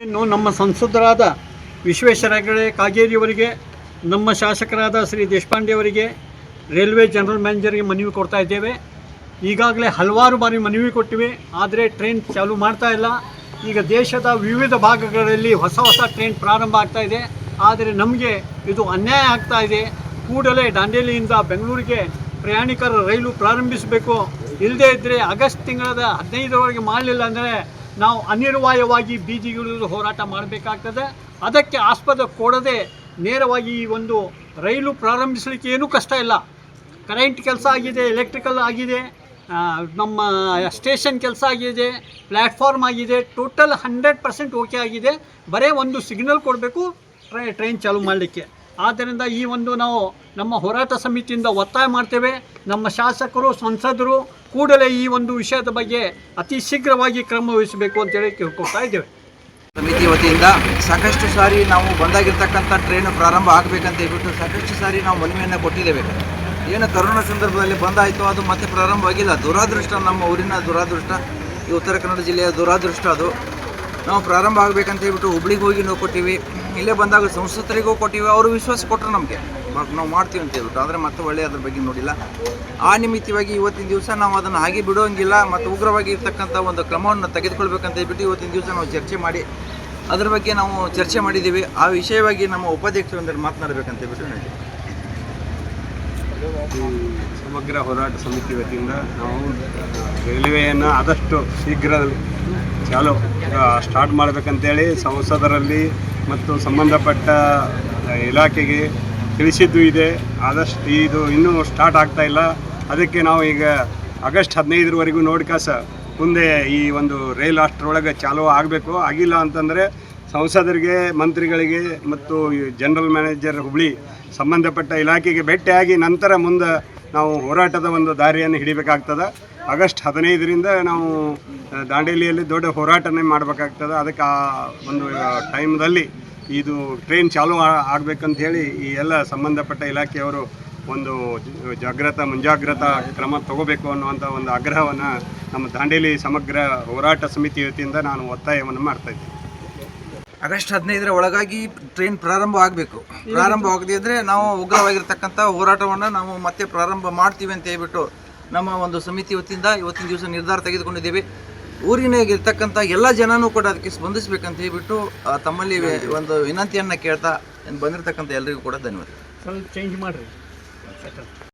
ಇನ್ನು ನಮ್ಮ ಸಂಸದರಾದ ವಿಶ್ವೇಶ್ವರ ಹೆಗಡೆ ಕಾಗೇರಿಯವರಿಗೆ, ನಮ್ಮ ಶಾಸಕರಾದ ಶ್ರೀ ದೇಶಪಾಂಡೆ ಅವರಿಗೆ, ರೈಲ್ವೆ ಜನರಲ್ ಮ್ಯಾನೇಜರ್ಗೆ ಮನವಿ ಕೊಡ್ತಾ ಇದ್ದೇವೆ. ಈಗಾಗಲೇ ಹಲವಾರು ಬಾರಿ ಮನವಿ ಕೊಟ್ಟಿವೆ, ಆದರೆ ಟ್ರೈನ್ ಚಾಲೂ ಮಾಡ್ತಾ ಇಲ್ಲ. ಈಗ ದೇಶದ ವಿವಿಧ ಭಾಗಗಳಲ್ಲಿ ಹೊಸ ಟ್ರೈನ್ ಪ್ರಾರಂಭ ಆಗ್ತಾ ಇದೆ, ಆದರೆ ನಮಗೆ ಇದು ಅನ್ಯಾಯ ಆಗ್ತಾ ಇದೆ. ಕೂಡಲೇ ದಾಂಡೇಲಿಯಿಂದ ಬೆಂಗಳೂರಿಗೆ ಪ್ರಯಾಣಿಕರ ರೈಲು ಪ್ರಾರಂಭಿಸಬೇಕು. ಇಲ್ಲದೇ ಇದ್ದರೆ ಆಗಸ್ಟ್ ತಿಂಗಳ 15ರವರೆಗೆ ಮಾಡಲಿಲ್ಲ ಅಂದರೆ ನಾವು ಅನಿವಾರ್ಯವಾಗಿ ಬೀದಿಗಿಳಿದು ಹೋರಾಟ ಮಾಡಬೇಕಾಗ್ತದೆ. ಅದಕ್ಕೆ ಆಸ್ಪದ ಕೊಡದೆ ನೇರವಾಗಿ ಈ ಒಂದು ರೈಲು ಪ್ರಾರಂಭಿಸಲಿಕ್ಕೆ ಏನೂ ಕಷ್ಟ ಇಲ್ಲ. ಕರೆಂಟ್ ಕೆಲಸ ಆಗಿದೆ, ಎಲೆಕ್ಟ್ರಿಕಲ್ ಆಗಿದೆ, ನಮ್ಮ ಸ್ಟೇಷನ್ ಕೆಲಸ ಆಗಿದೆ, ಪ್ಲ್ಯಾಟ್ಫಾರ್ಮ್ ಆಗಿದೆ, ಟೋಟಲ್ 100% ಓಕೆ ಆಗಿದೆ. ಬರೀ ಒಂದು ಸಿಗ್ನಲ್ ಕೊಡಬೇಕು ಟ್ರೈನ್ ಚಾಲೂ ಮಾಡಲಿಕ್ಕೆ. ಆದ್ದರಿಂದ ಈ ಒಂದು ನಾವು ನಮ್ಮ ಹೋರಾಟ ಸಮಿತಿಯಿಂದ ಒತ್ತಾಯ ಮಾಡ್ತೇವೆ. ನಮ್ಮ ಶಾಸಕರು, ಸಂಸದರು ಕೂಡಲೇ ಈ ಒಂದು ವಿಷಯದ ಬಗ್ಗೆ ಅತಿ ಶೀಘ್ರವಾಗಿ ಕ್ರಮ ವಹಿಸಬೇಕು ಅಂತೇಳಿ ಕೇಳ್ಕೊಳ್ತಾ ಇದ್ದೇವೆ. ಸಮಿತಿ ವತಿಯಿಂದ ಸಾಕಷ್ಟು ಸಾರಿ ನಾವು ಬಂದಾಗಿರ್ತಕ್ಕಂಥ ಟ್ರೈನ್ ಪ್ರಾರಂಭ ಆಗಬೇಕಂತ ಹೇಳ್ಬಿಟ್ಟು ಸಾಕಷ್ಟು ಸಾರಿ ನಾವು ಮನವಿಯನ್ನು ಕೊಟ್ಟಿದ್ದೇವೆ. ಏನು ಕರೋನಾ ಸಂದರ್ಭದಲ್ಲಿ ಬಂದಾಯಿತು, ಅದು ಮತ್ತೆ ಪ್ರಾರಂಭ ಆಗಿಲ್ಲ. ದುರಾದೃಷ್ಟ, ನಮ್ಮ ಊರಿನ ದುರಾದೃಷ್ಟ, ಈ ಉತ್ತರ ಕನ್ನಡ ಜಿಲ್ಲೆಯ ದುರಾದೃಷ್ಟ. ಅದು ನಾವು ಪ್ರಾರಂಭ ಆಗಬೇಕಂತ ಹೇಳ್ಬಿಟ್ಟು ಹುಬ್ಳಿಗೆ ಹೋಗಿ ನಾವು ಕೊಟ್ಟಿವಿ, ಇಲ್ಲೇ ಬಂದಾಗ ಸಂಸದರಿಗೂ ಕೊಟ್ಟಿವಿ. ಅವರು ವಿಶ್ವಾಸ ಕೊಟ್ಟರು ನಮಗೆ, ನಾವು ಮಾಡ್ತೀವಿ ಅಂತ ಹೇಳ್ಬಿಟ್ಟು. ಆದರೆ ಮತ್ತೆ ಒಳ್ಳೆ ಅದ್ರ ಬಗ್ಗೆ ನೋಡಿಲ್ಲ. ಆ ನಿಮಿತ್ತವಾಗಿ ಇವತ್ತಿನ ದಿವಸ ನಾವು ಅದನ್ನು ಹಾಗೆ ಬಿಡೋಂಗಿಲ್ಲ, ಮತ್ತು ಉಗ್ರವಾಗಿ ಇರ್ತಕ್ಕಂಥ ಒಂದು ಕ್ರಮವನ್ನು ತೆಗೆದುಕೊಳ್ಬೇಕಂತ ಹೇಳ್ಬಿಟ್ಟು ಇವತ್ತಿನ ದಿವಸ ನಾವು ಚರ್ಚೆ ಮಾಡಿ ಅದ್ರ ಬಗ್ಗೆ ನಾವು ಚರ್ಚೆ ಮಾಡಿದ್ದೀವಿ. ಆ ವಿಷಯವಾಗಿ ನಮ್ಮ ಉಪಾಧ್ಯಕ್ಷರು ಅಂದರೆ ಮಾತನಾಡಬೇಕಂತ ಹೇಳ್ಬಿಟ್ಟು ಹೇಳಿದ್ದೀವಿ. ಸಮಗ್ರ ಹೋರಾಟ ಸಮಿತಿ ವತಿಯಿಂದ ನಾವು ರೈಲ್ವೆಯನ್ನು ಆದಷ್ಟು ಶೀಘ್ರದಲ್ಲಿ ಸ್ಟಾರ್ಟ್ ಮಾಡಬೇಕಂತೇಳಿ ಸಂಸದರಲ್ಲಿ ಮತ್ತು ಸಂಬಂಧಪಟ್ಟ ಇಲಾಖೆಗೆ ತಿಳಿಸಿದ್ದು ಇದೆ. ಆದಷ್ಟು ಇದು ಇನ್ನೂ ಸ್ಟಾರ್ಟ್ ಆಗ್ತಾ ಇಲ್ಲ. ಅದಕ್ಕೆ ನಾವು ಈಗ ಆಗಸ್ಟ್ 15ರವರೆಗೂ ನೋಡ್ಕಾಸ ಮುಂದೆ ಈ ಒಂದು ರೈಲ್ ಅಷ್ಟರೊಳಗೆ ಚಾಲೂ ಆಗಬೇಕು. ಆಗಿಲ್ಲ ಅಂತಂದರೆ ಸಂಸದರಿಗೆ, ಮಂತ್ರಿಗಳಿಗೆ ಮತ್ತು ಜನರಲ್ ಮ್ಯಾನೇಜರ್ ಹುಬ್ಳಿ ಸಂಬಂಧಪಟ್ಟ ಇಲಾಖೆಗೆ ಭೇಟಿಯಾಗಿ ನಂತರ ಮುಂದೆ ನಾವು ಹೋರಾಟದ ಒಂದು ದಾರಿಯನ್ನು ಹಿಡಿಬೇಕಾಗ್ತದೆ. ಆಗಸ್ಟ್ 15ರಿಂದ ನಾವು ದಾಂಡೇಲಿಯಲ್ಲಿ ದೊಡ್ಡ ಹೋರಾಟನೇ ಮಾಡಬೇಕಾಗ್ತದೆ. ಅದಕ್ಕೆ ಆ ಒಂದು ಟೈಮ್ದಲ್ಲಿ ಇದು ಟ್ರೈನ್ ಚಾಲೂ ಆಗಬೇಕಂತ ಹೇಳಿ ಈ ಎಲ್ಲ ಸಂಬಂಧಪಟ್ಟ ಇಲಾಖೆಯವರು ಒಂದು ಮುಂಜಾಗ್ರತಾ ಕ್ರಮ ತಗೋಬೇಕು ಅನ್ನುವಂಥ ಒಂದು ಆಗ್ರಹವನ್ನು ನಮ್ಮ ದಾಂಡೇಲಿ ಸಮಗ್ರ ಹೋರಾಟ ಸಮಿತಿ ವತಿಯಿಂದ ನಾನು ಒತ್ತಾಯವನ್ನು ಮಾಡ್ತಾಯಿದ್ದೀನಿ. ಆಗಸ್ಟ್ 15ರ ಒಳಗಾಗಿ ಟ್ರೈನ್ ಪ್ರಾರಂಭ ಆಗಬೇಕು. ಪ್ರಾರಂಭ ಆಗದಿದ್ದರೆ ನಾವು ಉಗ್ರವಾಗಿರ್ತಕ್ಕಂಥ ಹೋರಾಟವನ್ನು ನಾವು ಮತ್ತೆ ಪ್ರಾರಂಭ ಮಾಡ್ತೀವಿ ಅಂತ ಹೇಳ್ಬಿಟ್ಟು ನಮ್ಮ ಒಂದು ಸಮಿತಿ ವತಿಯಿಂದ ಇವತ್ತಿನ ದಿವಸ ನಿರ್ಧಾರ ತೆಗೆದುಕೊಂಡಿದ್ದೀವಿ. ಊರಿನಾಗಿರ್ತಕ್ಕಂಥ ಎಲ್ಲ ಜನನೂ ಕೂಡ ಅದಕ್ಕೆ ಸ್ಪಂದಿಸಬೇಕಂತ ಹೇಳ್ಬಿಟ್ಟು ತಮ್ಮಲ್ಲಿ ಒಂದು ವಿನಂತಿಯನ್ನು ಕೇಳ್ತಾ ಬಂದಿರತಕ್ಕಂಥ ಎಲ್ಲರಿಗೂ ಕೂಡ ಧನ್ಯವಾದ. ಸ್ವಲ್ಪ ಚೇಂಜ್ ಮಾಡಿರಿ.